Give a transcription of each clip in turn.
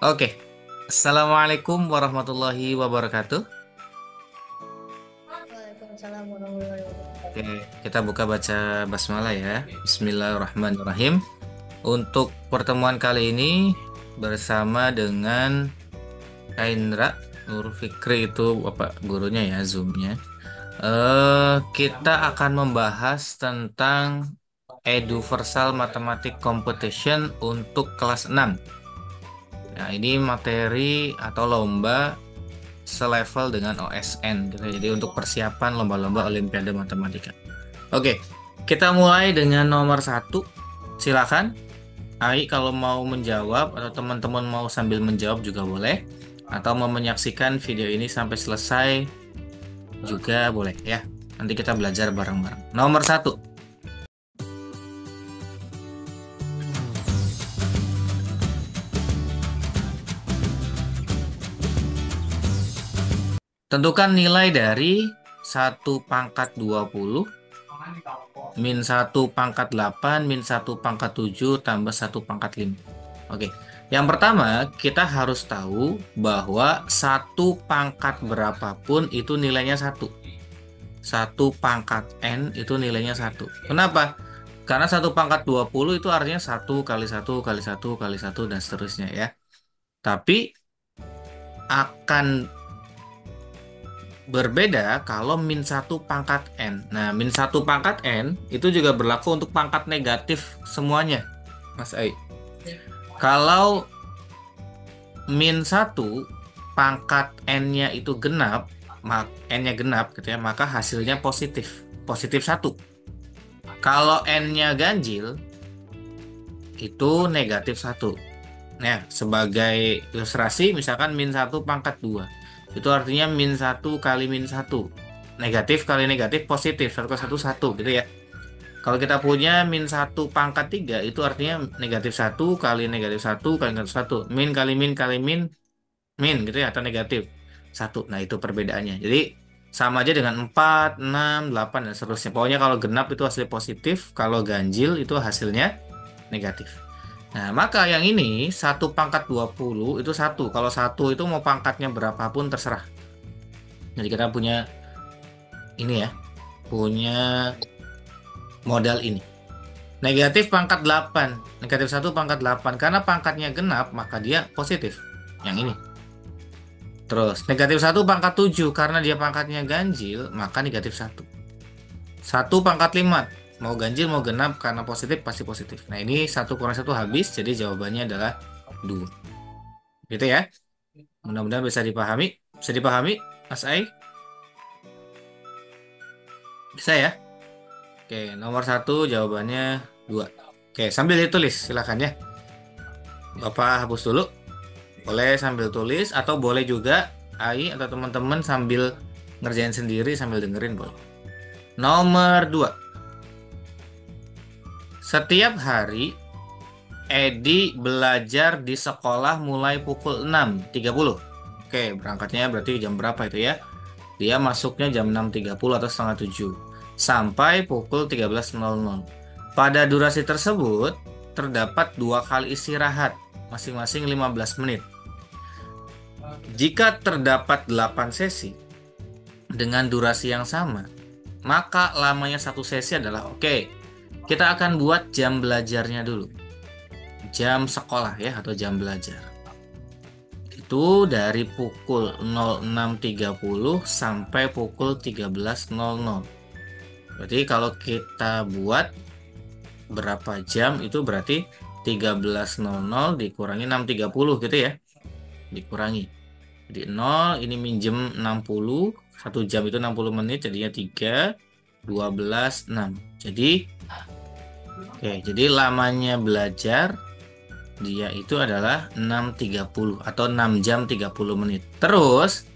Oke, Assalamualaikum warahmatullahi wabarakatuh. Waalaikumsalam warahmatullahi Oke, wabarakatuh. kita buka baca basmalah ya. Bismillahirrahmanirrahim. Untuk pertemuan kali ini bersama dengan Kaindra Nur Fikri itu Bapak gurunya ya, Zoom-nya. Kita akan membahas tentang Eduversal Mathematics Competition untuk kelas 6. Nah, ini materi atau lomba selevel dengan OSN gitu. Jadi untuk persiapan lomba-lomba Olimpiade Matematika. Oke, kita mulai dengan nomor satu. Silakan, Ai kalau mau menjawab atau teman-teman mau sambil menjawab juga boleh. Atau mau menyaksikan video ini sampai selesai juga boleh ya. Nanti kita belajar bareng-bareng. Nomor satu, tentukan nilai dari 1 × 20 min 1 × 8 min 1 × 7 tambah 1 × 5. Oke, yang pertama kita harus tahu bahwa 1 pangkat berapapun itu nilainya 1. 1 pangkat N itu nilainya 1. Kenapa? Karena 1 × 20 itu artinya 1 × 1 × 1 × 1 dan seterusnya ya. Tapi akan berbeda kalau min 1 pangkat N. Nah, min 1 pangkat N itu juga berlaku untuk pangkat negatif semuanya, Mas Ai. Kalau min 1 pangkat N-nya itu genap, N-nya genap gitu ya, maka hasilnya positif. Positif 1. Kalau N-nya ganjil, itu negatif 1. Nah, sebagai ilustrasi, misalkan min 1 × 2. Itu artinya min 1 × min 1. Negatif kali negatif positif. 1 × 1 1 gitu ya. Kalau kita punya min 1 pangkat 3, itu artinya negatif 1 × -1 × -1. Min kali min kali min, min gitu ya, atau negatif 1. Nah, itu perbedaannya. Jadi, sama aja dengan 4, 6, 8, dan seterusnya. Pokoknya kalau genap itu hasilnya positif. Kalau ganjil itu hasilnya negatif. Nah, maka yang ini 1 × 20 itu 1. Kalau 1 itu mau pangkatnya berapapun terserah. Jadi kita punya ini ya, punya modal ini. Negatif 1 × 8. Karena pangkatnya genap, maka dia positif. Yang ini. Terus, negatif 1 × 7. Karena dia pangkatnya ganjil, maka negatif 1. 1 × 5. Mau ganjil, mau genap, karena positif, pasti positif. Nah, ini 1 × 1 habis, jadi jawabannya adalah 2. Gitu ya. Mudah-mudahan bisa dipahami. Bisa dipahami, Mas Ai? Bisa ya? Oke, nomor 1 jawabannya 2. Oke, sambil ditulis, silakan ya. Bapak hapus dulu. Boleh sambil tulis, atau boleh juga Ai atau teman-teman sambil ngerjain sendiri, sambil dengerin boleh. Nomor 2. Setiap hari, Edi belajar di sekolah mulai pukul 6.30. Oke, berangkatnya berarti jam berapa itu ya? Dia masuknya jam 6.30 atau setengah 7 sampai pukul 13.00. Pada durasi tersebut terdapat 2 kali istirahat, masing-masing 15 menit. Jika terdapat 8 sesi dengan durasi yang sama, maka lamanya satu sesi adalah oke. Kita akan buat jam belajarnya dulu. Jam sekolah ya, atau jam belajar. Itu dari pukul 06.30 sampai pukul 13.00. Berarti kalau kita buat berapa jam, itu berarti 13.00 dikurangi 6.30 gitu ya. Dikurangi. Jadi 0 ini minjem 60. 1 jam itu 60 menit, jadinya 3, 12, 6. Jadi, jadi lamanya belajar dia itu adalah 6.30 atau 6 jam 30 menit. Terus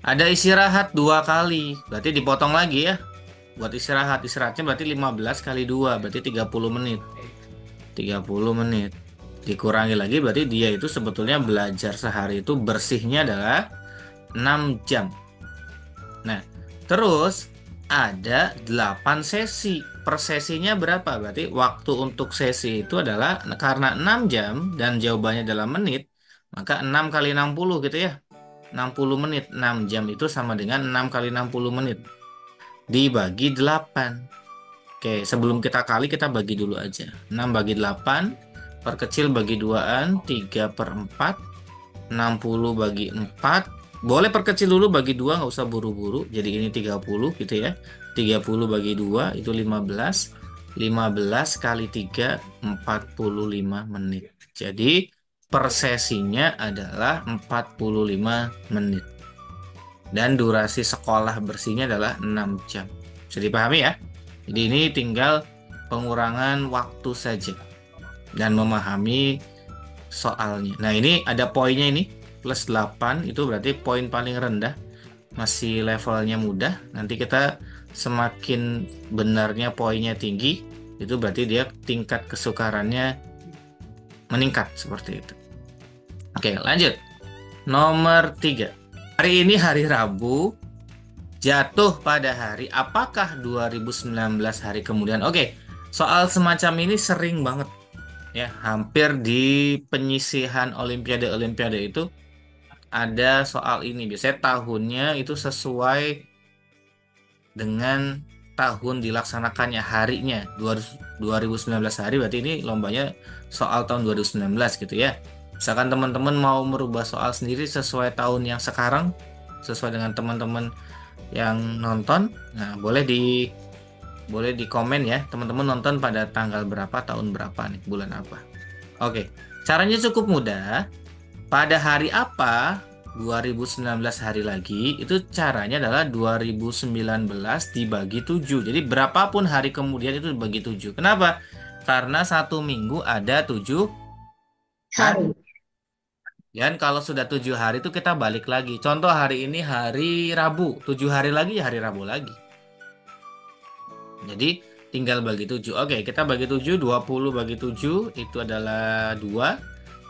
ada istirahat 2 kali. Berarti dipotong lagi ya. Buat istirahat. Istirahatnya berarti 15 kali 2. Berarti 30 menit. 30 menit. Dikurangi lagi berarti dia itu sebetulnya belajar sehari itu bersihnya adalah 6 jam. Nah, terus ada 8 sesi. Per sesinya berapa? Berarti waktu untuk sesi itu adalah karena 6 jam dan jawabannya dalam menit, Maka 6 kali 60 gitu ya. 60 menit. 6 jam itu sama dengan 6 kali 60 menit. Dibagi 8. Oke, sebelum kita kali kita bagi dulu aja. 6 bagi 8. Perkecil bagi 2-an. 3/4. 60 bagi 4. Boleh perkecil dulu bagi 2, nggak usah buru-buru. Jadi ini 30 gitu ya. 30 bagi 2 itu 15. 15 kali 3, 45 menit. Jadi per sesinya adalah 45 menit. Dan durasi sekolah bersihnya adalah 6 jam. Bisa dipahami ya? Jadi ini tinggal pengurangan waktu saja. Dan memahami soalnya. Nah ini ada poinnya ini. Plus 8 itu berarti poin paling rendah. Masih levelnya mudah. Nanti kita semakin benarnya poinnya tinggi, itu berarti dia tingkat kesukarannya meningkat seperti itu. Oke, lanjut. Nomor 3. Hari ini hari Rabu, jatuh pada hari apakah 2019 hari kemudian? Oke, soal semacam ini sering banget ya, hampir di penyisihan Olimpiade itu ada soal ini. Biasanya tahunnya itu sesuai dengan tahun dilaksanakannya harinya 2019 hari, berarti ini lombanya soal tahun 2019 gitu ya. Misalkan teman-teman mau merubah soal sendiri sesuai tahun yang sekarang, sesuai dengan teman-teman yang nonton, nah boleh di komen ya, teman-teman nonton pada tanggal berapa, tahun berapa nih, bulan apa. Oke, caranya cukup mudah. Pada hari apa 2019 hari lagi, itu caranya adalah 2019 dibagi 7. Jadi berapapun hari kemudian itu dibagi 7. Kenapa? Karena 1 minggu ada 7 hari. Dan kalau sudah 7 hari itu kita balik lagi. Contoh hari ini hari Rabu, 7 hari lagi ya hari Rabu lagi. Jadi tinggal bagi 7. Oke, kita bagi 7, 20 bagi 7 itu adalah 2,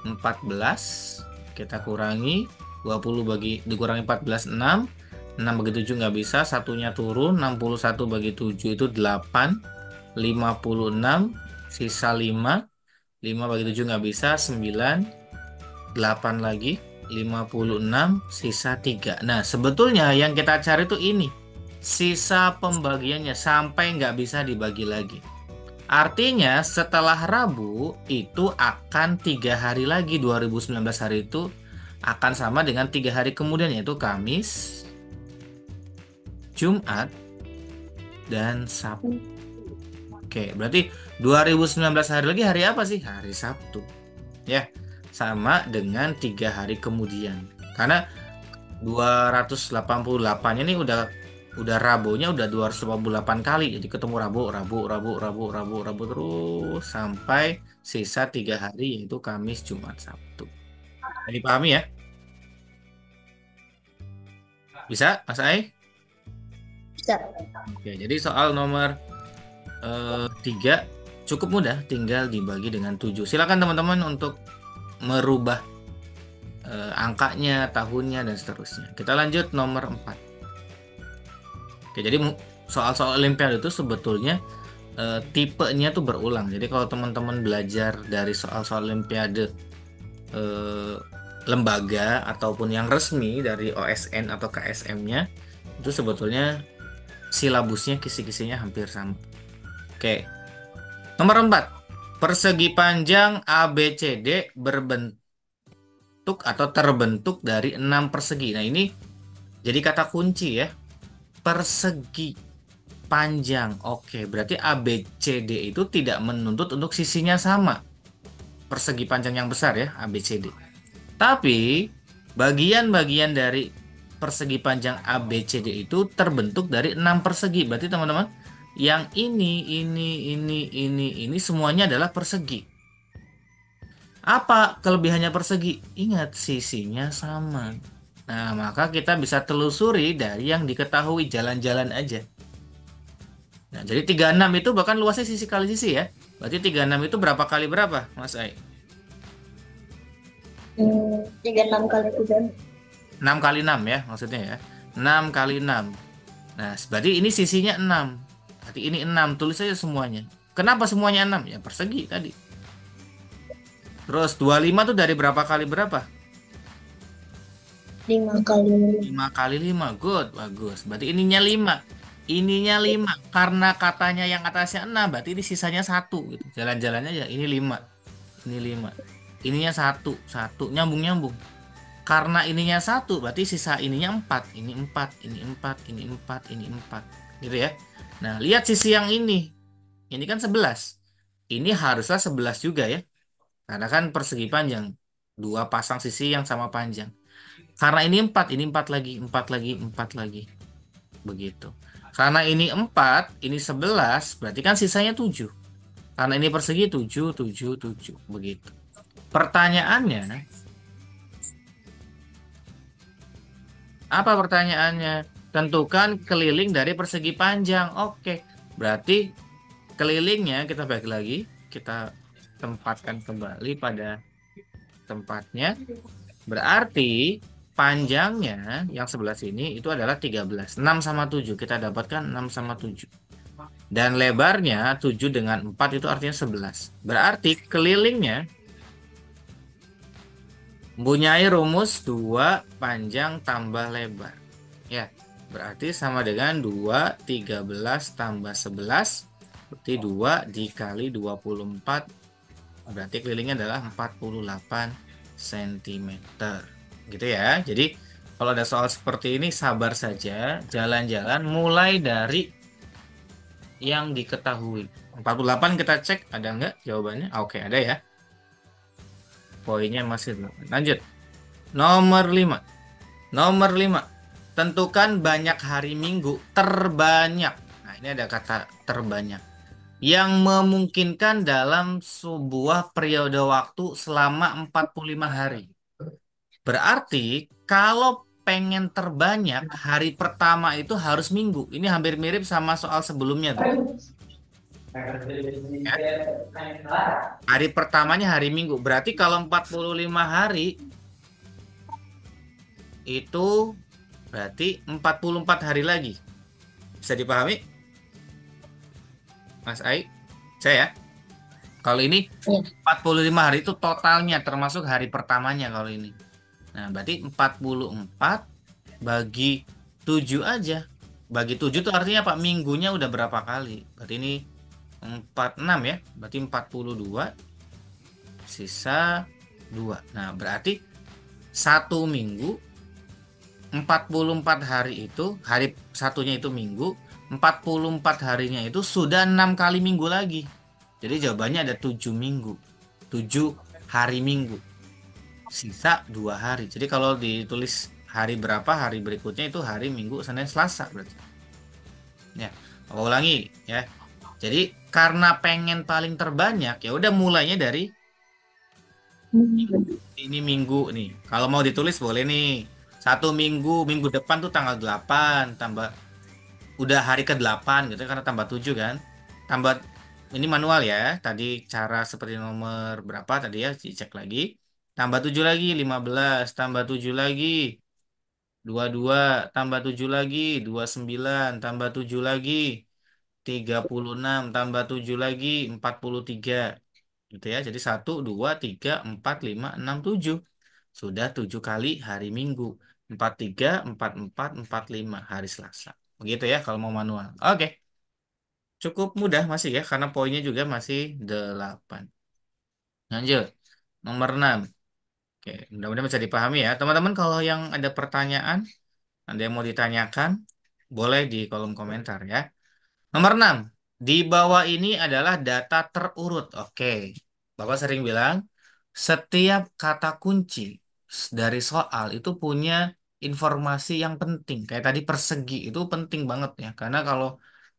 14. Kita kurangi 20 dikurangi 14, 6. 6 bagi 7 nggak bisa, satunya turun. 61 bagi 7 itu 8. 56, sisa 5. 5 bagi 7 nggak bisa, 9. 8 lagi, 56, sisa 3. Nah, sebetulnya yang kita cari itu ini. Sisa pembagiannya sampai nggak bisa dibagi lagi. Artinya setelah Rabu itu akan 3 hari lagi, 2019 hari itu akan sama dengan 3 hari kemudian, yaitu Kamis, Jumat, dan Sabtu. Oke, berarti 2019 hari lagi hari apa sih? Hari Sabtu. Ya, sama dengan 3 hari kemudian. Karena 288 ini udah Rabunya udah 288 kali. Jadi ketemu Rabu terus sampai sisa 3 hari, yaitu Kamis, Jumat, Sabtu. Jadi pahami ya? Bisa, Mas Ai? Bisa. Oke, jadi soal nomor 3 cukup mudah, tinggal dibagi dengan 7. Silakan teman-teman untuk merubah angkanya, tahunnya, dan seterusnya. Kita lanjut nomor 4. Oke, jadi soal-soal Olimpiade itu sebetulnya tipenya tuh berulang. Jadi kalau teman-teman belajar dari soal-soal Olimpiade lembaga ataupun yang resmi dari OSN atau KSM-nya, itu sebetulnya silabusnya, kisi-kisinya hampir sama. Oke. Nomor 4. Persegi panjang ABCD berbentuk atau terbentuk dari 6 persegi. Nah, ini jadi kata kunci ya. Persegi panjang. Oke, berarti ABCD itu tidak menuntut untuk sisinya sama. Persegi panjang yang besar ya, ABCD. Tapi bagian-bagian dari persegi panjang ABCD itu terbentuk dari 6 persegi. Berarti teman-teman, yang ini semuanya adalah persegi. Apa kelebihannya persegi? Ingat, sisinya sama. Nah, maka kita bisa telusuri dari yang diketahui, jalan-jalan aja. Nah, jadi 36 itu bahkan luasnya sisi kali sisi ya. Berarti 36 itu berapa kali berapa, Mas Ai? 36 kali 3. 6 kali 6 ya maksudnya ya. 6 kali 6. Nah, berarti ini sisinya 6. Berarti ini 6. Tulis saja semuanya. Kenapa semuanya 6? Ya persegi tadi. Terus 25 tuh dari berapa kali berapa? 5 kali 5. 5 kali 5, good, bagus. Berarti ininya 5. Ininya 5. Karena katanya yang atasnya 6, berarti ini sisanya 1 gitu. Jalan-jalannya ya ini 5. Ini 5. Ininya 1, 1 nyambung-nyambung. Karena ininya 1, berarti sisa ininya 4. Ini 4, ini 4, ini 4, ini 4. Gitu ya. Nah, lihat sisi yang ini. Ini kan 11. Ini harusnya 11 juga ya. Karena kan persegi panjang. Dua pasang sisi yang sama panjang. Karena ini 4, ini 4 lagi, 4 lagi, 4 lagi. Begitu. Karena ini 4, ini 11, berarti kan sisanya 7. Karena ini persegi 7, 7, 7. Begitu. Pertanyaannya, apa pertanyaannya? Tentukan keliling dari persegi panjang. Oke. Berarti kelilingnya kita balik lagi. Kita tempatkan kembali pada tempatnya. Berarti panjangnya yang sebelah sini itu adalah 13. 6 sama 7. Kita dapatkan 6 sama 7. Dan lebarnya 7 dengan 4 itu artinya 11. Berarti kelilingnya mempunyai rumus 2 panjang tambah lebar. Ya, berarti sama dengan 2, 13 tambah 11. Berarti 2 dikali 24. Berarti kelilingnya adalah 48 cm. Gitu ya. Jadi kalau ada soal seperti ini sabar saja, jalan-jalan mulai dari yang diketahui. 48 kita cek ada nggak jawabannya? Oke, ada ya. Poinnya masih 8. Lanjut. Nomor 5. Nomor 5. Tentukan banyak hari minggu terbanyak. Nah, ini ada kata terbanyak. Yang memungkinkan dalam sebuah periode waktu selama 45 hari. Berarti kalau pengen terbanyak, hari pertama itu harus minggu. Ini hampir mirip sama soal sebelumnya tuh. Ya. Hari pertamanya hari minggu. Berarti kalau 45 hari itu berarti 44 hari lagi. Bisa dipahami? Mas Ai? Saya ya? Kalau ini Iya. 45 hari itu totalnya termasuk hari pertamanya kalau ini. Nah, berarti 44 bagi 7 aja. Bagi 7 itu artinya apa? Minggunya udah berapa kali? Berarti ini 46 ya. Berarti 42 sisa 2. Nah, berarti satu minggu 44 hari itu, hari satunya itu minggu, 44 harinya itu sudah 6 kali minggu lagi. Jadi jawabannya ada 7 minggu. 7 hari minggu. Sisa 2 hari. Jadi kalau ditulis hari berapa, hari berikutnya itu hari Minggu, Senin, Selasa berarti. Ya, aku ulangi ya. Jadi karena pengen paling terbanyak, ya udah mulainya dari ini minggu nih. Kalau mau ditulis boleh nih. Satu minggu, minggu depan tuh tanggal 8 tambah udah hari ke-8 gitu karena tambah 7 kan. Tambah ini manual ya. Tadi cara seperti nomor berapa tadi ya, dicek lagi. Tambah 7 lagi 15, tambah 7 lagi 22, tambah 7 lagi 29, tambah 7 lagi 36, tambah 7 lagi 43. Gitu ya. Jadi 1, 2, 3, 4, 5, 6, 7. Sudah 7 kali hari Minggu. 43, 44, 45 hari Selasa. Begitu ya kalau mau manual. Oke. Cukup mudah masih ya karena poinnya juga masih 8. Lanjut. Nomor 6. Oke, mudah-mudahan bisa dipahami ya. Teman-teman kalau yang ada pertanyaan, ada yang mau ditanyakan, boleh di kolom komentar ya. Nomor 6. Di bawah ini adalah data terurut. Oke. Bapak sering bilang, setiap kata kunci dari soal itu punya informasi yang penting. Kayak tadi persegi itu penting banget ya. Karena kalau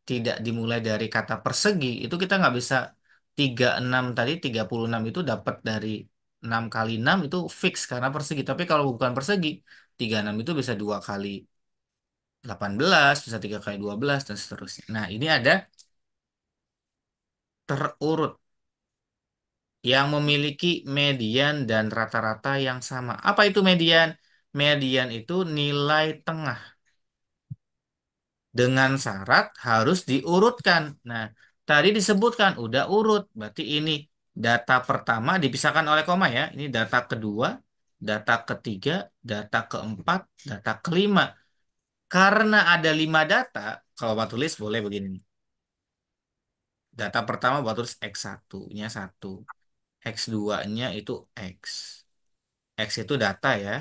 tidak dimulai dari kata persegi, itu kita nggak bisa 36 tadi, 36 itu dapat dari 6 kali 6 itu fix karena persegi. Tapi kalau bukan persegi, 36 itu bisa 2 kali 18, bisa 3 kali 12, dan seterusnya. Nah, ini ada terurut yang memiliki median dan rata-rata yang sama. Apa itu median? Median itu nilai tengah dengan syarat harus diurutkan. Nah, tadi disebutkan udah urut, berarti ini data pertama dipisahkan oleh koma ya. Ini data kedua, data ketiga, data keempat, data kelima. Karena ada 5 data, kalau Bapak tulis boleh begini. Data pertama Bapak tulis X1-nya 1. X2-nya itu X. X itu data ya.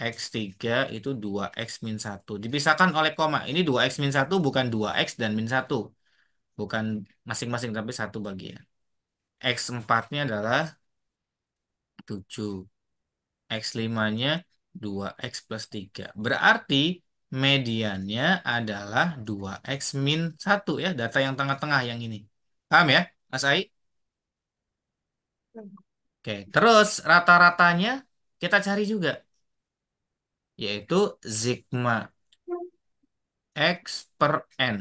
X3 itu 2X min 1. Dipisahkan oleh koma. Ini 2X min 1 bukan 2X dan min 1. Bukan masing-masing tapi satu bagian. X4-nya adalah 7. X5-nya 2X plus 3. Berarti mediannya adalah 2X min 1 ya. Data yang tengah-tengah yang ini. Paham ya, Mas Ai? Oke, terus rata-ratanya kita cari juga, yaitu sigma X per N.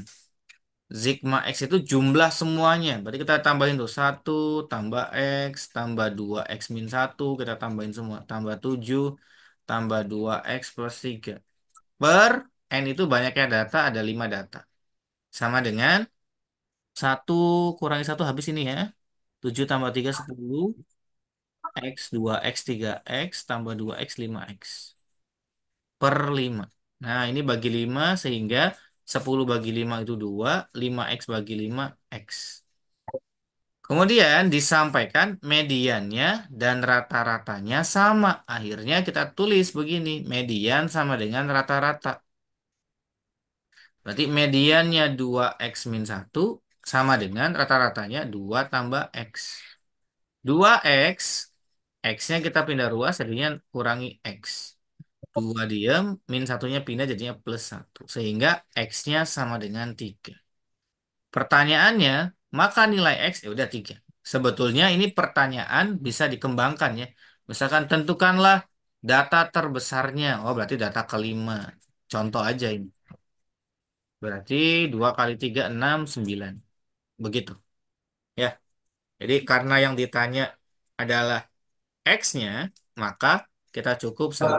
Sigma X itu jumlah semuanya. Berarti kita tambahin tuh 1 tambah X tambah 2X min 1. Kita tambahin semua. Tambah 7 tambah 2X plus 3. Per N itu banyaknya data, ada 5 data. Sama dengan 1 kurangi 1 habis ini ya. 7 tambah 3 10. X 2X 3X tambah 2X 5X. Per 5. Nah, ini bagi 5 sehingga 10 bagi 5 itu 2, 5X bagi 5 X. Kemudian disampaikan mediannya dan rata-ratanya sama. Akhirnya kita tulis begini, median sama dengan rata-rata. Berarti mediannya 2X min 1 sama dengan rata-ratanya 2 tambah X. 2X, X-nya kita pindah ruas jadinya kurangi X. 2 diem, min satunya pindah jadinya plus 1. Sehingga X-nya sama dengan 3. Pertanyaannya, maka nilai X ya udah 3. Sebetulnya ini pertanyaan bisa dikembangkan ya. Misalkan tentukanlah data terbesarnya. Oh berarti data kelima. Contoh aja ini. Berarti 2 kali 3 6 9. Begitu. Ya. Jadi karena yang ditanya adalah X-nya, maka kita cukup sampai.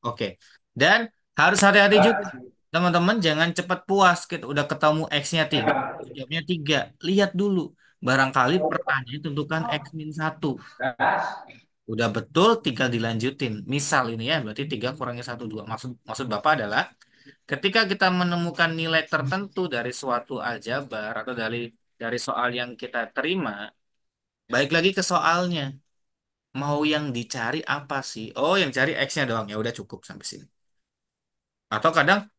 Oke. Dan harus hati-hati juga. Teman-teman jangan cepat puas. Kita udah ketemu X-nya 3. Jawabnya 3. Lihat dulu. Barangkali pertanyaan tentukan X min 1. Udah betul tinggal dilanjutin. Misal ini ya. Berarti 3 kurangi 1 2. Maksud Bapak adalah ketika kita menemukan nilai tertentu dari suatu aljabar atau dari soal yang kita terima. Baik lagi ke soalnya. Mau yang dicari apa sih? Oh yang cari X-nya doang. Ya udah cukup sampai sini. Atau kadang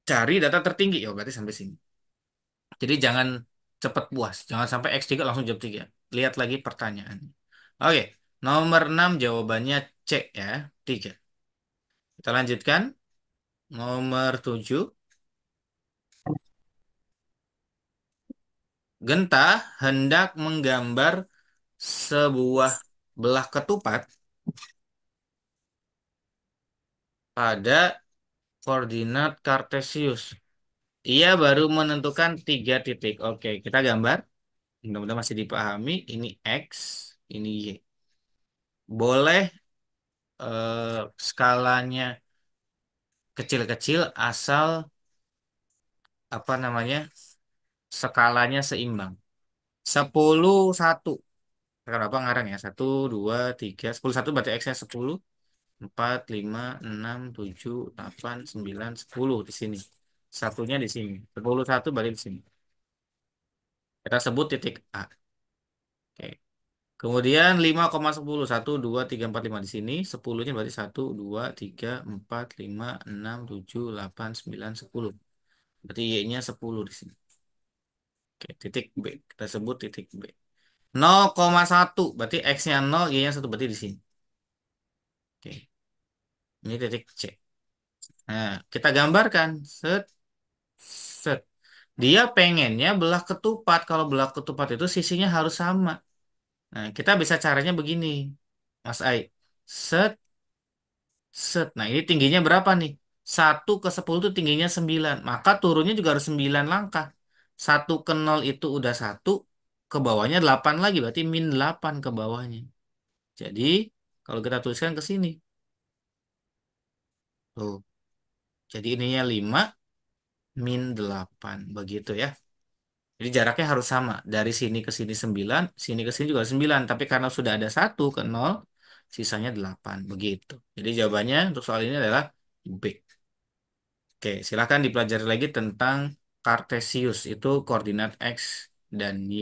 cari data tertinggi ya berarti sampai sini. Jadi jangan cepat puas, jangan sampai X3 langsung jawab 3. Lihat lagi pertanyaan. Oke, nomor 6 jawabannya C ya, 3. Kita lanjutkan. Nomor 7, Genta hendak menggambar sebuah belah ketupat pada koordinat kartesius. Ia baru menentukan 3 titik. Oke, kita gambar. Mudah-mudahan masih dipahami. Ini X, ini Y. Boleh skalanya kecil-kecil asal apa namanya skalanya seimbang. 10 1. Kenapa ngarang ya? 1, 2, 3, 10 1 berarti X-nya 10, 4, 5, 6, 7, 8, 9, 10 di sini. Satunya di sini. 10 1 berarti di sini. Kita sebut titik A. Oke. Kemudian 5,10 1 2 3 4 5 di sini. 10-nya berarti 1 2 3 4 5 6 7 8 9 10. Berarti Y-nya 10 di sini. Oke, titik B. Kita sebut titik B. 0,1 berarti X-nya 0, Y-nya 1 berarti di sini. Oke. Ini titik C. Nah, kita gambarkan. Set, set. Dia pengennya belah ketupat. Kalau belah ketupat itu sisinya harus sama. Nah, kita bisa caranya begini. Mas Ai. Set, set. Nah, ini tingginya berapa nih? 1 ke 10 itu tingginya 9. Maka turunnya juga harus 9 langkah. 1 ke 0 itu udah 1. Ke bawahnya 8 lagi. Berarti min 8 ke bawahnya. Jadi, kalau kita tuliskan ke sini. Tuh. Jadi ininya 5 min 8. Begitu ya. Jadi jaraknya harus sama. Dari sini ke sini 9. Sini ke sini juga 9. Tapi karena sudah ada 1 ke 0. sisanya 8. Begitu. Jadi jawabannya untuk soal ini adalah B. Oke, silakan dipelajari lagi tentang Kartesius, itu koordinat X dan Y.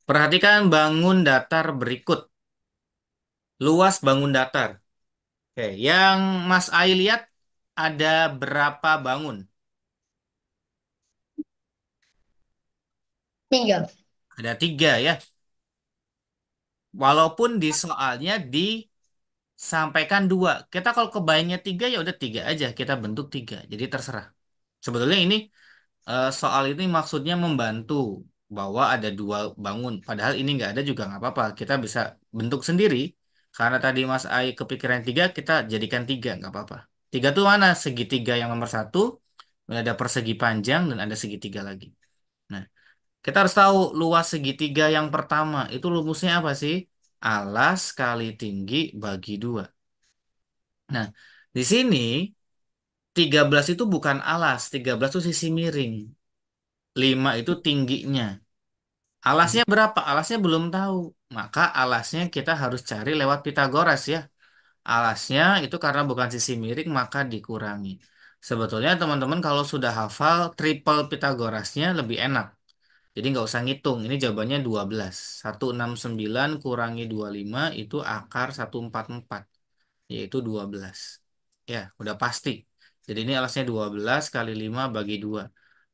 Perhatikan bangun datar berikut. Luas bangun datar. Oke, yang Mas Ai lihat ada berapa bangun? 3. Ada 3 ya. Walaupun di soalnya disampaikan 2. Kita kalau kebayangnya 3 ya udah 3 aja. Kita bentuk 3. Jadi terserah. Sebetulnya ini soal ini maksudnya membantu bahwa ada 2 bangun. Padahal ini nggak ada juga nggak apa-apa. Kita bisa bentuk sendiri. Karena tadi Mas Ai kepikiran 3, kita jadikan 3 nggak apa-apa. 3 tuh mana? Segitiga yang nomor 1, ada persegi panjang dan ada segitiga lagi. Nah, kita harus tahu luas segitiga yang pertama itu rumusnya apa sih? Alas kali tinggi bagi 2. Nah, di sini 13 itu bukan alas, 13 itu sisi miring. 5 itu tingginya. Alasnya berapa? Alasnya belum tahu. Maka alasnya kita harus cari lewat Pitagoras ya. Alasnya itu karena bukan sisi miring maka dikurangi. Sebetulnya teman-teman kalau sudah hafal triple Pitagorasnya lebih enak. Jadi nggak usah ngitung. Ini jawabannya 12. 169 kurangi 25 itu akar 144. Yaitu 12. Ya, udah pasti. Jadi ini alasnya 12 kali 5 bagi 2.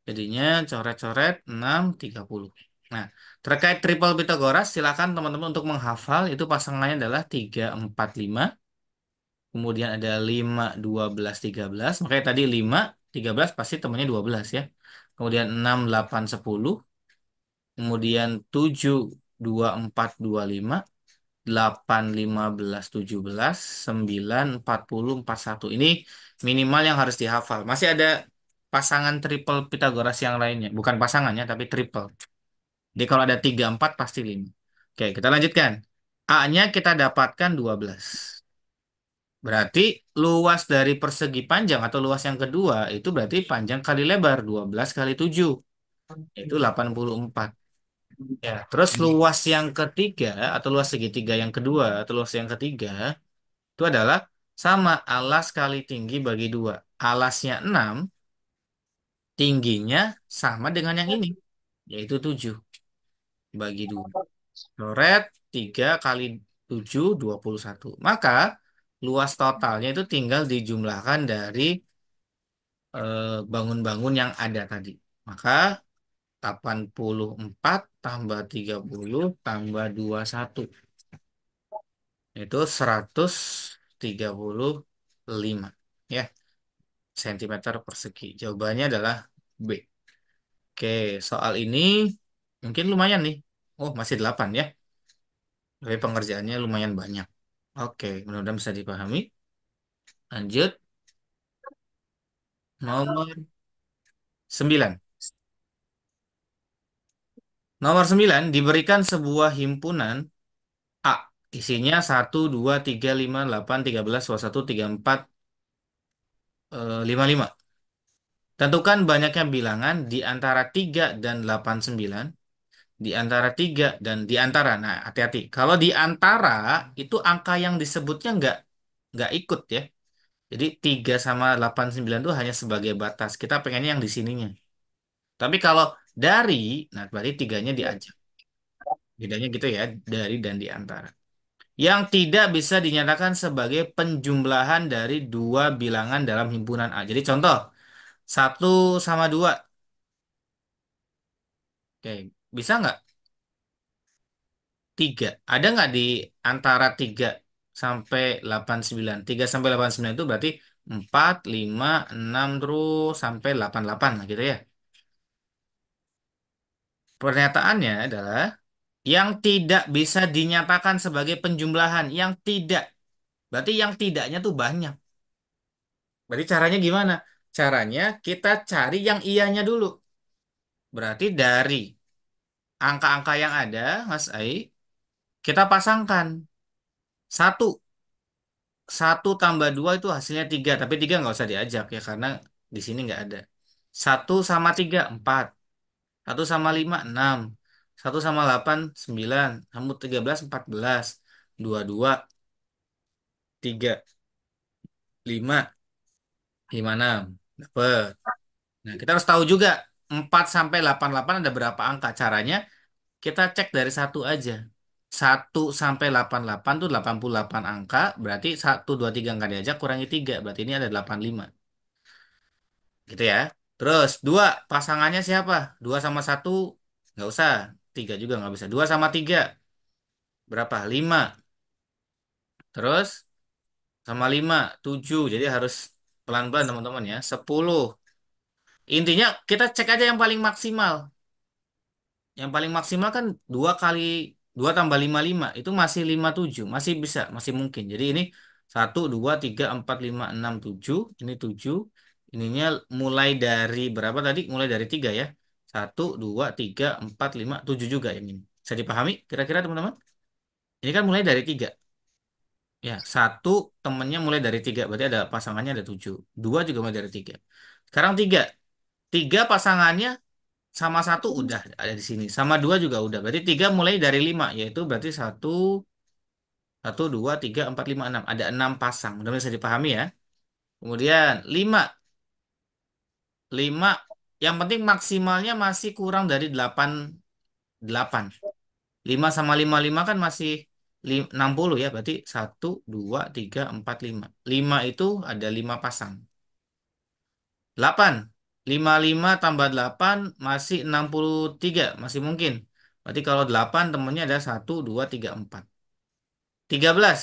Jadinya coret-coret 6, 30. Nah, terkait triple Pitagoras, silakan teman-teman untuk menghafal. Itu pasangannya adalah 3, 4, 5. Kemudian ada 5, 12, 13. Makanya tadi 5, 13 pasti temannya 12 ya. Kemudian 6, 8, 10. Kemudian 7, 2, 4, 2, 5. 8, 15, 17, 9, 40, 41. Ini minimal yang harus dihafal. Masih ada pasangan triple Pitagoras yang lainnya. Bukan pasangannya, tapi triple. Jadi kalau ada 3, 4, pasti 5. Oke, kita lanjutkan. A-nya kita dapatkan 12. Berarti luas dari persegi panjang atau luas yang kedua itu berarti panjang kali lebar. 12 kali 7. Itu 84. Ya, terus luas yang ketiga atau luas segitiga yang kedua atau luas yang ketiga itu adalah sama alas kali tinggi bagi 2. Alasnya 6, tingginya sama dengan yang ini, yaitu 7 bagi 2. Coret 3 kali 7, 21. Maka luas totalnya itu tinggal dijumlahkan dari bangun-bangun yang ada tadi. Maka 84 tambah 30 tambah 21. Itu 135 ya sentimeter persegi. Jawabannya adalah B. Oke, soal ini mungkin lumayan nih. Oh, masih 8 ya. Tapi pengerjaannya lumayan banyak. Oke, mudah-mudahan bisa dipahami. Lanjut, nomor 9. Nomor 9 diberikan sebuah himpunan A. Isinya 1, 2, 3, 5, 8, 13, 21, 34, 55. Tentukan banyaknya bilangan di antara 3 dan 89. Di antara 3 dan di antara. Nah, hati-hati. Kalau di antara itu angka yang disebutnya nggak ikut ya. Jadi 3 sama 89 itu hanya sebagai batas. Kita pengennya yang di sininya. Tapi kalau dari, nah berarti tiganya diajak. Bedanya gitu ya, dari dan di antara. Yang tidak bisa dinyatakan sebagai penjumlahan dari 2 bilangan dalam himpunan A. Jadi contoh, 1 sama 2. Oke, bisa nggak? 3. Ada nggak di antara 3 sampai 89? 3 sampai 89 itu berarti 4, 5, 6 terus sampai 88 lah gitu ya. Pernyataannya adalah yang tidak bisa dinyatakan sebagai penjumlahan. Yang tidak. Berarti yang tidaknya tuh banyak. Berarti caranya gimana? Caranya kita cari yang iyanya dulu. Berarti dari angka-angka yang ada, Mas Ai, kita pasangkan. 1 tambah 2 itu hasilnya 3. Tapi 3 nggak usah diajak ya, karena di sini nggak ada. 1 sama 3, 4. 1 sama 5, 6. 1 sama 8, 9. 13, 14. 22, 35, 56. Dapat. Nah, kita harus tahu juga 4 sampai 88 ada berapa angka. Caranya kita cek dari satu aja. 1 sampai 88 tuh 88 angka, berarti 1, 2, 3 angka diajak kurangi 3, berarti ini ada 85. Gitu ya. Terus 2 pasangannya siapa? 2 sama 1 nggak usah. 3 juga nggak bisa. 2 sama 3 berapa? 5. Terus sama 5 7. Jadi harus pelan-pelan teman-teman ya. 10. Intinya kita cek aja yang paling maksimal. Yang paling maksimal kan 2 kali 2 tambah 5 5 itu masih 57, masih bisa, masih mungkin. Jadi ini 1, 2, 3, 4, 5, 6, 7. Ini 7. Ininya mulai dari berapa tadi? Mulai dari 3 ya. 1, 2, 3, 4, 5, 7 juga ini. Bisa dipahami kira-kira teman-teman? Ini kan mulai dari 3. Ya, 1 temennya mulai dari 3. Berarti ada pasangannya ada 7. 2 juga mulai dari 3. Sekarang 3. 3 pasangannya sama 1 udah ada di sini. Sama 2 juga udah. Berarti 3 mulai dari 5. Yaitu berarti 1, 2, 3, 4, 5, 6. Ada 6 pasang. Udah bisa dipahami ya. Kemudian 5. 5. Yang penting maksimalnya masih kurang dari 8. 8. 5 sama 5 5 kan masih 60 ya. Berarti 1, 2, 3, 4, 5. 5 itu ada 5 pasang. 8. 55 tambah 8 masih 63. Masih mungkin. Berarti kalau 8 temennya ada 1, 2, 3, 4. 13.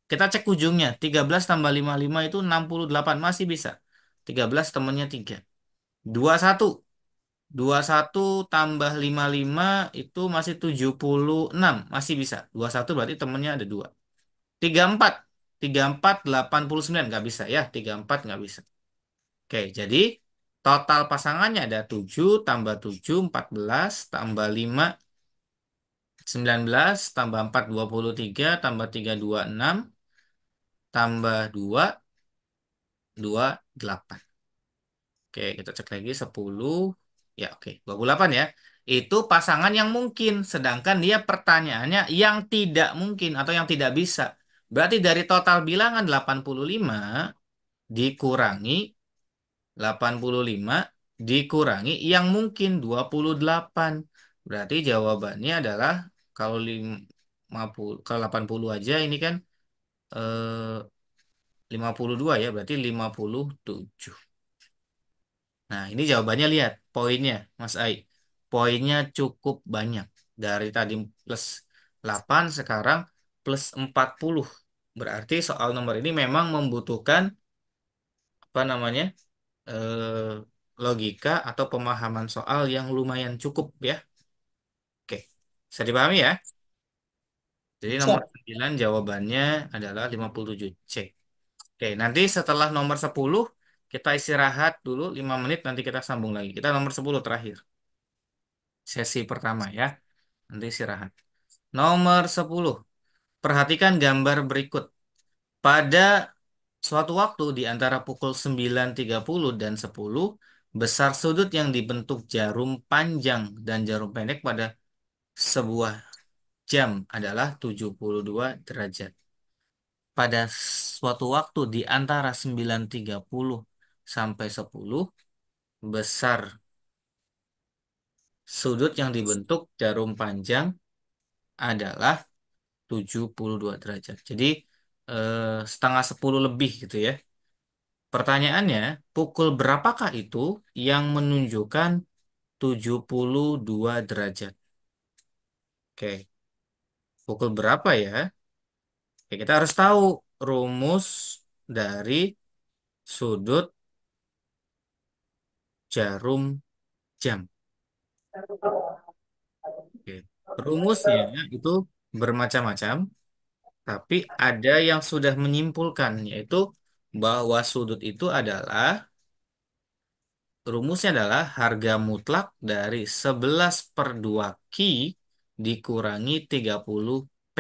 Kita cek ujungnya. 13 tambah 55 itu 68. Masih bisa. 13 temennya 3. 21. 21 tambah 55 itu masih 76. Masih bisa. 21 berarti temennya ada 2. 34. 34 89. Nggak bisa ya. 34 nggak bisa. Oke, jadi total pasangannya ada 7 tambah 7 14 tambah 5 19 tambah 4 23 tambah 3 26 tambah 2 28. Oke, kita cek lagi 10. Ya, oke, 28 ya. Itu pasangan yang mungkin, sedangkan dia pertanyaannya yang tidak mungkin atau yang tidak bisa. Berarti dari total bilangan 85 dikurangi 85 dikurangi yang mungkin 28. Berarti jawabannya adalah kalau 50 kalau 80 aja ini kan eh, 52 ya, berarti 57. Nah, ini jawabannya lihat poinnya Mas Ai. Poinnya cukup banyak. Dari tadi plus 8 sekarang plus 40. Berarti soal nomor ini memang membutuhkan apa namanya? eh, logika atau pemahaman soal yang lumayan cukup ya. Oke, bisa dipahami ya? Jadi nomor Siap. 9 jawabannya adalah 57 C. Oke, nanti setelah nomor 10 kita istirahat dulu 5 menit nanti kita sambung lagi. Kita nomor 10 terakhir. Sesi pertama ya. Nanti istirahat. Nomor 10. Perhatikan gambar berikut. Pada suatu waktu di antara pukul 9.30 dan 10, besar sudut yang dibentuk jarum panjang dan jarum pendek pada sebuah jam adalah 72 derajat. Pada suatu waktu di antara 9.30 sampai 10, besar sudut yang dibentuk jarum panjang adalah 72 derajat. Jadi setengah 10 lebih gitu ya. Pertanyaannya, pukul berapakah itu yang menunjukkan 72 derajat? Oke, pukul berapa ya? Oke, kita harus tahu rumus dari sudut jarum jam. Oke. Rumusnya itu bermacam-macam, tapi ada yang sudah menyimpulkan, yaitu bahwa sudut itu adalah rumusnya adalah harga mutlak dari 11/2 Q dikurangi 30 P.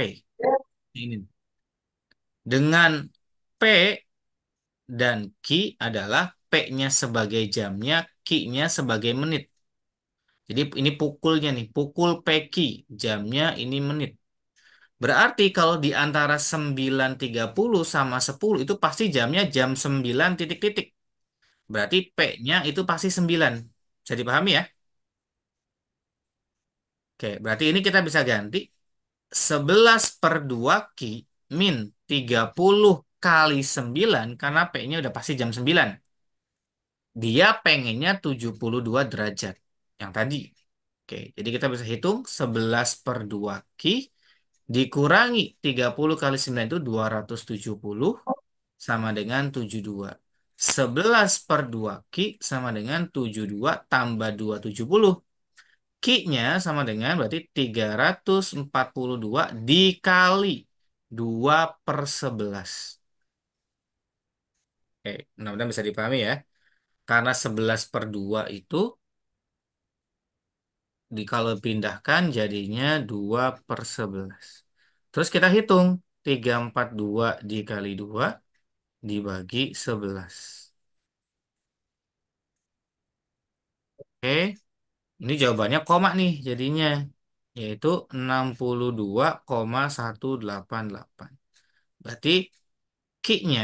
Ini. Dengan P dan Q adalah P-nya sebagai jamnya, Q-nya sebagai menit. Jadi ini pukulnya nih, pukul PQ, jamnya ini menit. Berarti kalau di antara 9.30 sama 10 itu pasti jamnya jam 9 titik-titik. Berarti P-nya itu pasti 9. Bisa dipahami ya? Oke, berarti ini kita bisa ganti 11 per 2 Ki min 30 kali 9 karena P-nya udah pasti jam 9. Dia pengennya 72 derajat. Yang tadi. Oke, jadi kita bisa hitung 11 per 2 Ki dikurangi 30 kali 9 itu 270 sama dengan 72. 11 per 2 Ki sama dengan 72 tambah 270. Ki-nya sama dengan berarti 342 dikali 2 per 11. Oke, mudah-mudahan bisa dipahami ya. Karena 11 per 2 itu kalau pindahkan jadinya 2 per 11. Terus kita hitung 342 dikali 2 dibagi 11. Oke, ini jawabannya koma nih jadinya. Yaitu 62,188. Berarti Ki-nya,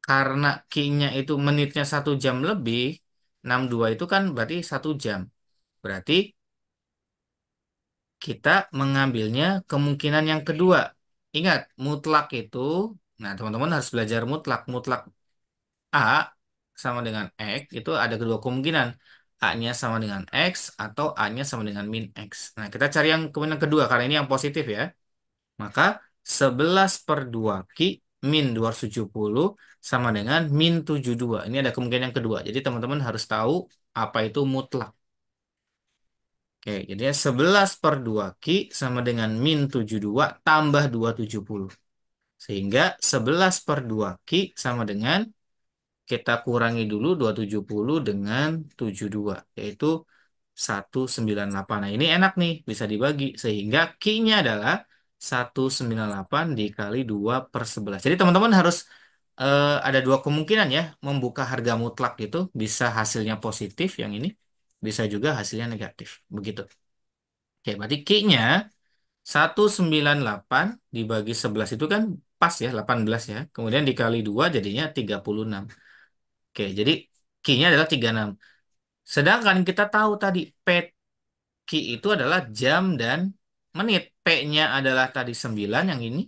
karena Ki-nya itu menitnya 1 jam lebih, 62 itu kan berarti 1 jam. Berarti kita mengambilnya kemungkinan yang kedua. Ingat, mutlak itu, nah teman-teman harus belajar mutlak. Mutlak A sama dengan X itu ada kedua kemungkinan. A-nya sama dengan X atau A-nya sama dengan min X. Nah, kita cari yang kemungkinan kedua karena ini yang positif ya. Maka 11 per 2 Ki min 270 sama dengan min 72. Ini ada kemungkinan yang kedua. Jadi teman-teman harus tahu apa itu mutlak. Oke, jadi 11 per 2 Ki sama dengan min 72 tambah 270. Sehingga 11 per 2 Ki sama dengan kita kurangi dulu 270 dengan 72, yaitu 198. Nah, ini enak nih, bisa dibagi. Sehingga Q-nya adalah 198 dikali 2 per 11. Jadi teman-teman harus ada dua kemungkinan ya, membuka harga mutlak itu. Bisa hasilnya positif yang ini, bisa juga hasilnya negatif. Begitu. Oke, berarti Q-nya 198 dibagi 11 itu kan pas ya, 18 ya. Kemudian dikali 2 jadinya 36. Oke, jadi Q-nya adalah 36. Sedangkan kita tahu tadi Q itu adalah jam dan menit. P-nya adalah tadi 9 yang ini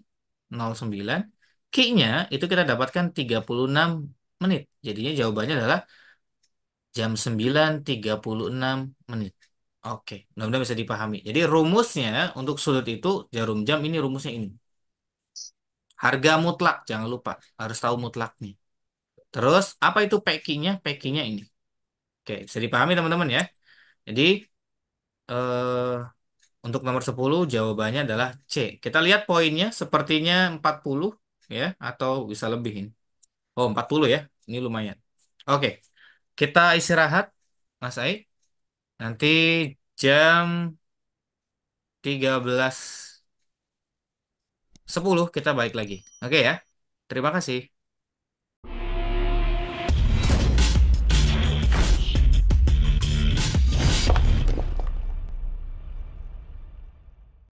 09. Q-nya itu kita dapatkan 36 menit. Jadinya jawabannya adalah jam 9.36 menit. Oke, mudah-mudahan bisa dipahami. Jadi rumusnya untuk sudut itu jarum jam ini rumusnya ini. Harga mutlak, jangan lupa. Harus tahu mutlaknya. Terus, apa itu PQ-nya? PQ-nya ini. Oke, bisa dipahami teman-teman ya. Jadi, eh, untuk nomor 10 jawabannya adalah C. Kita lihat poinnya sepertinya 40 ya atau bisa lebih ini. Oh, 40 ya. Ini lumayan. Oke, kita istirahat Mas Ai. Nanti jam 13.10 kita balik lagi. Oke ya. Terima kasih.